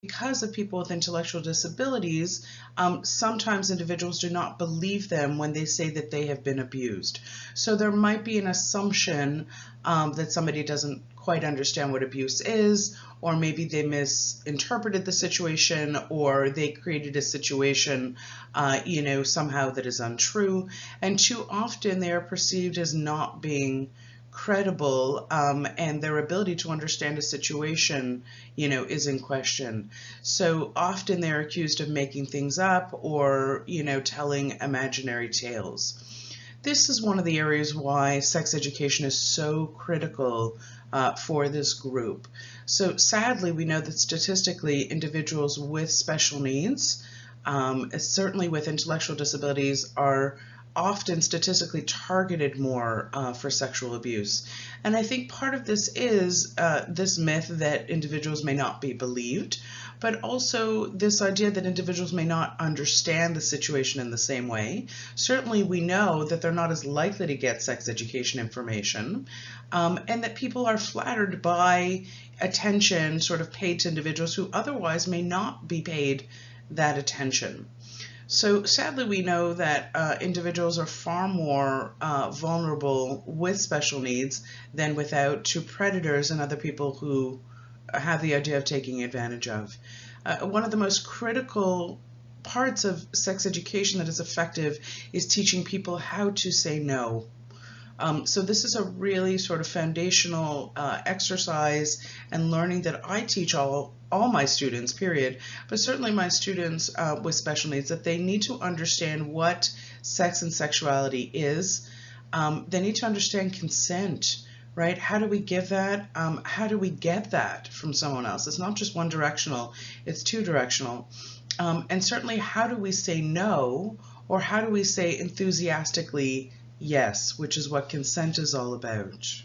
because of people with intellectual disabilities, sometimes individuals do not believe them when they say that they have been abused. So there might be an assumption that somebody doesn't quite understand what abuse is, or maybe they misinterpreted the situation, or they created a situation, somehow that is untrue. And too often they are perceived as not being credible, and their ability to understand a situation, is in question. So often they're accused of making things up or, telling imaginary tales. This is one of the areas why sex education is so critical for this group. So sadly, we know that statistically, individuals with special needs, certainly with intellectual disabilities, are often statistically targeted more for sexual abuse. And I think part of this is this myth that individuals may not be believed, but also this idea that individuals may not understand the situation in the same way. Certainly we know that they're not as likely to get sex education information, and that people are flattered by attention sort of paid to individuals who otherwise may not be paid that attention. So sadly, we know that individuals are far more vulnerable with special needs than without to predators and other people who have the idea of taking advantage of. One of the most critical parts of sex education that is effective is teaching people how to say no. So this is a really sort of foundational exercise and learning that I teach all my students, period, but certainly my students with special needs, that they need to understand what sex and sexuality is. They need to understand consent, right? How do we give that? How do we get that from someone else? It's not just one directional, it's two directional. And certainly, how do we say no, or how do we say enthusiastically yes, which is what consent is all about.